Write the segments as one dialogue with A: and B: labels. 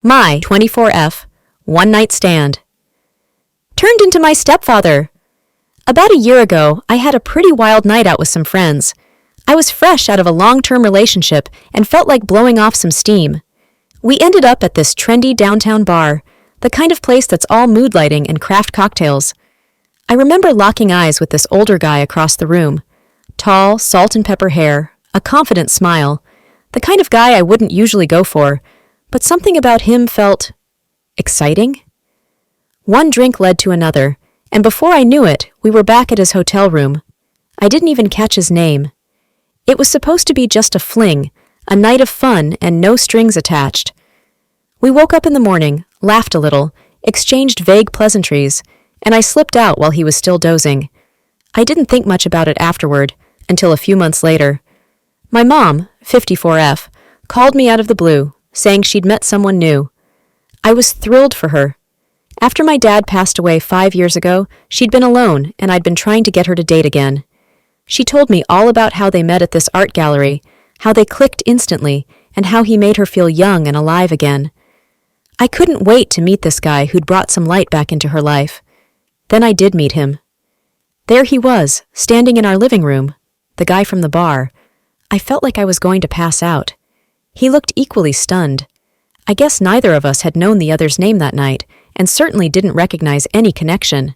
A: My 24F, one night stand. Turned into my stepfather. About a year ago, I had a pretty wild night out with some friends. I was fresh out of a long-term relationship and felt like blowing off some steam. We ended up at this trendy downtown bar, the kind of place that's all mood lighting and craft cocktails. I remember locking eyes with this older guy across the room. Tall, salt and pepper hair, a confident smile, the kind of guy I wouldn't usually go for, but something about him felt exciting. One drink led to another, and before I knew it, we were back at his hotel room. I didn't even catch his name. It was supposed to be just a fling, a night of fun and no strings attached. We woke up in the morning, laughed a little, exchanged vague pleasantries, and I slipped out while he was still dozing. I didn't think much about it afterward, until a few months later. My mom, 54F, called me out of the blue, saying she'd met someone new. I was thrilled for her. After my dad passed away 5 years ago, she'd been alone, and I'd been trying to get her to date again. She told me all about how they met at this art gallery, how they clicked instantly, and how he made her feel young and alive again. I couldn't wait to meet this guy who'd brought some light back into her life. Then I did meet him. There he was, standing in our living room, the guy from the bar. I felt like I was going to pass out. He looked equally stunned. I guess neither of us had known the other's name that night, and certainly didn't recognize any connection.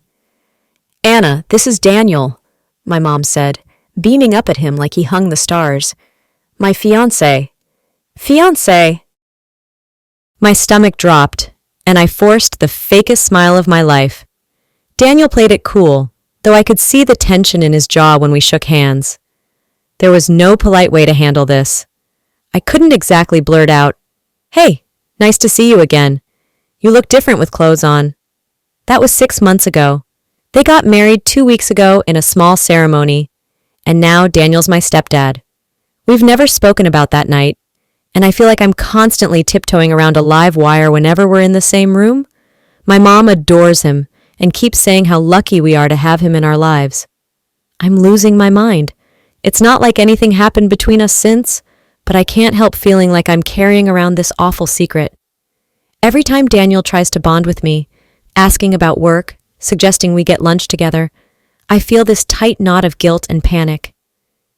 A: "Anna, this is Daniel," my mom said, beaming up at him like he hung the stars. "My fiancé." "Fiancé!" My stomach dropped, and I forced the fakest smile of my life. Daniel played it cool, though I could see the tension in his jaw when we shook hands. There was no polite way to handle this. I couldn't exactly blurt out, "Hey, nice to see you again. You look different with clothes on." That was 6 months ago. They got married 2 weeks ago in a small ceremony, and now Daniel's my stepdad. We've never spoken about that night, and I feel like I'm constantly tiptoeing around a live wire whenever we're in the same room. My mom adores him and keeps saying how lucky we are to have him in our lives. I'm losing my mind. It's not like anything happened between us since, but I can't help feeling like I'm carrying around this awful secret. Every time Daniel tries to bond with me, asking about work, suggesting we get lunch together, I feel this tight knot of guilt and panic.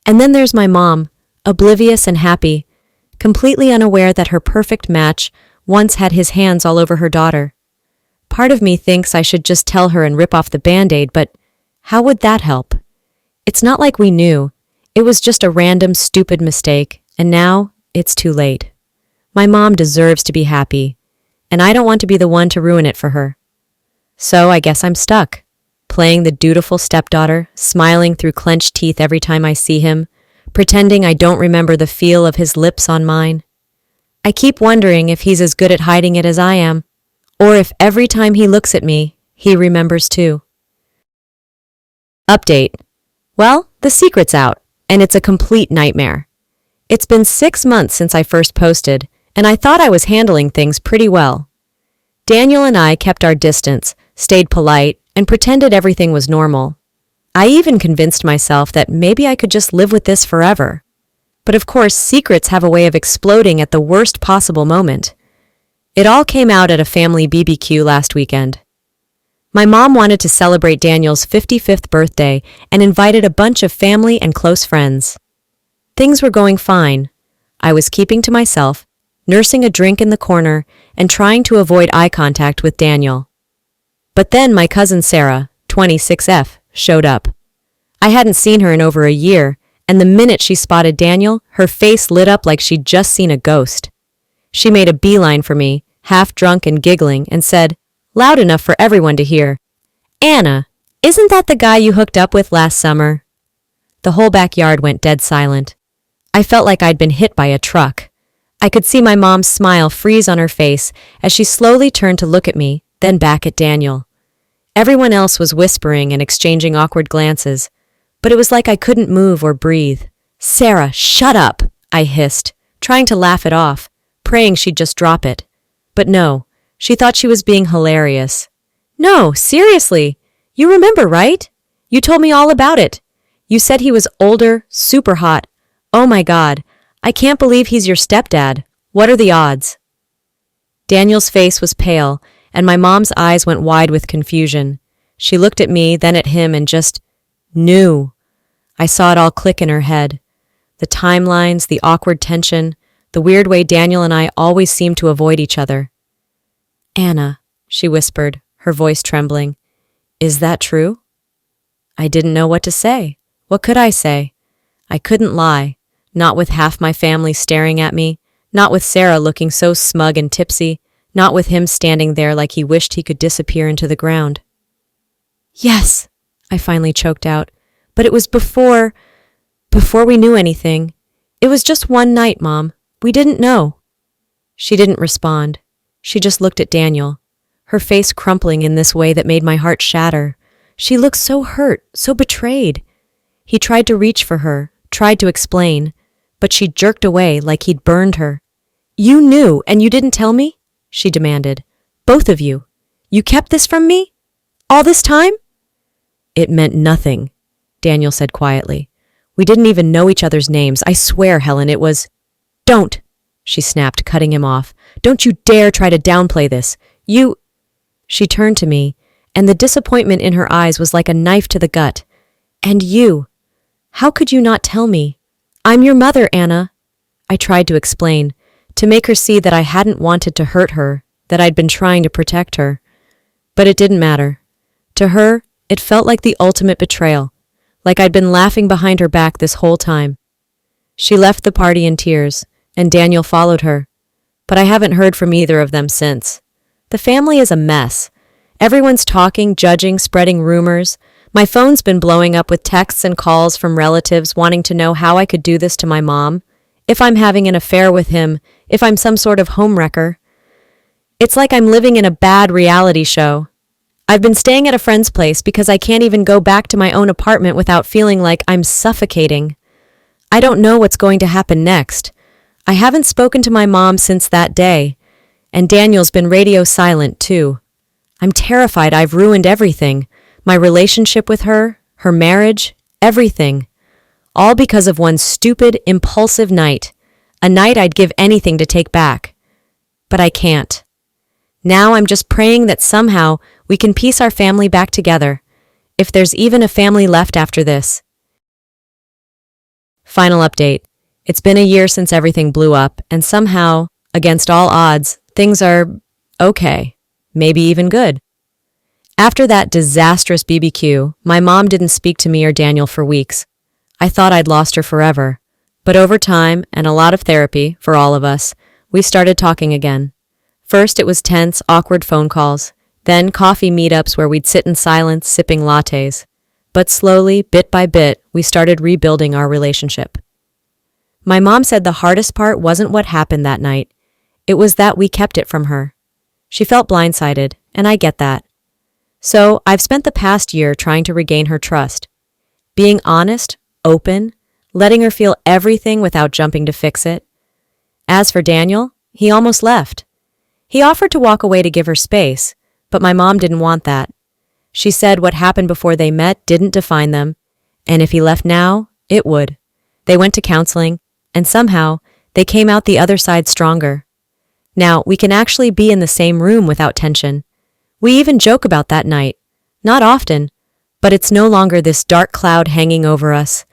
A: And then there's my mom, oblivious and happy, completely unaware that her perfect match once had his hands all over her daughter. Part of me thinks I should just tell her and rip off the Band-Aid, but how would that help? It's not like we knew. It was just a random, stupid mistake, and now it's too late. My mom deserves to be happy, and I don't want to be the one to ruin it for her. So I guess I'm stuck, playing the dutiful stepdaughter, smiling through clenched teeth every time I see him, pretending I don't remember the feel of his lips on mine. I keep wondering if he's as good at hiding it as I am, or if every time he looks at me, he remembers too. Update. Well, the secret's out, and it's a complete nightmare. It's been 6 months since I first posted, and I thought I was handling things pretty well. Daniel and I kept our distance, stayed polite, and pretended everything was normal. I even convinced myself that maybe I could just live with this forever. But of course, secrets have a way of exploding at the worst possible moment. It all came out at a family BBQ last weekend. My mom wanted to celebrate Daniel's 55th birthday and invited a bunch of family and close friends. Things were going fine. I was keeping to myself, nursing a drink in the corner, and trying to avoid eye contact with Daniel. But then my cousin Sarah, 26F, showed up. I hadn't seen her in over a year, and the minute she spotted Daniel, her face lit up like she'd just seen a ghost. She made a beeline for me, half drunk and giggling, and said, loud enough for everyone to hear, "Anna, isn't that the guy you hooked up with last summer?" The whole backyard went dead silent. I felt like I'd been hit by a truck. I could see my mom's smile freeze on her face as she slowly turned to look at me, then back at Daniel. Everyone else was whispering and exchanging awkward glances, but it was like I couldn't move or breathe. "Sarah, shut up," I hissed, trying to laugh it off, praying she'd just drop it. But no, she thought she was being hilarious. "No, seriously, you remember, right? You told me all about it. You said he was older, super hot. Oh my God, I can't believe he's your stepdad. What are the odds?" Daniel's face was pale, and my mom's eyes went wide with confusion. She looked at me, then at him, and just knew. I saw it all click in her head. The timelines, the awkward tension, the weird way Daniel and I always seemed to avoid each other. "Anna," she whispered, her voice trembling. "Is that true?" I didn't know what to say. What could I say? I couldn't lie, not with half my family staring at me, not with Sarah looking so smug and tipsy, not with him standing there like he wished he could disappear into the ground. "Yes," I finally choked out, "but it was before we knew anything. It was just one night, Mom. We didn't know." She didn't respond. She just looked at Daniel, her face crumpling in this way that made my heart shatter. She looked so hurt, so betrayed. He tried to reach for her, tried to explain, but she jerked away like he'd burned her. "You knew, and you didn't tell me?" she demanded. "Both of you. You kept this from me? All this time?" "It meant nothing," Daniel said quietly. "We didn't even know each other's names. I swear, Helen, it was—" "Don't!" she snapped, cutting him off. "Don't you dare try to downplay this. You—" She turned to me, and the disappointment in her eyes was like a knife to the gut. "And you. How could you not tell me? I'm your mother, Anna." I tried to explain, to make her see that I hadn't wanted to hurt her, that I'd been trying to protect her. But it didn't matter. To her, it felt like the ultimate betrayal, like I'd been laughing behind her back this whole time. She left the party in tears, and Daniel followed her. But I haven't heard from either of them since. The family is a mess. Everyone's talking, judging, spreading rumors. My phone's been blowing up with texts and calls from relatives wanting to know how I could do this to my mom, if I'm having an affair with him, if I'm some sort of homewrecker. It's like I'm living in a bad reality show. I've been staying at a friend's place because I can't even go back to my own apartment without feeling like I'm suffocating. I don't know what's going to happen next. I haven't spoken to my mom since that day, and Daniel's been radio silent too. I'm terrified I've ruined everything. My relationship with her, her marriage, everything. All because of one stupid, impulsive night. A night I'd give anything to take back. But I can't. Now I'm just praying that somehow we can piece our family back together, if there's even a family left after this. Final update. It's been a year since everything blew up, and somehow, against all odds, things are okay, maybe even good. After that disastrous BBQ, my mom didn't speak to me or Daniel for weeks. I thought I'd lost her forever. But over time, and a lot of therapy for all of us, we started talking again. First, it was tense, awkward phone calls. Then coffee meetups where we'd sit in silence, sipping lattes. But slowly, bit by bit, we started rebuilding our relationship. My mom said the hardest part wasn't what happened that night. It was that we kept it from her. She felt blindsided, and I get that. So I've spent the past year trying to regain her trust. Being honest, open, letting her feel everything without jumping to fix it. As for Daniel, he almost left. He offered to walk away to give her space, but my mom didn't want that. She said what happened before they met didn't define them, and if he left now, it would. They went to counseling, and somehow, they came out the other side stronger. Now, we can actually be in the same room without tension. We even joke about that night. Not often, but it's no longer this dark cloud hanging over us.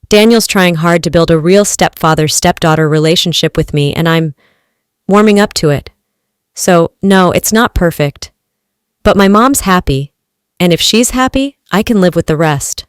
A: Daniel's trying hard to build a real stepfather-stepdaughter relationship with me, and I'm warming up to it. So, no, it's not perfect. But my mom's happy, and if she's happy, I can live with the rest.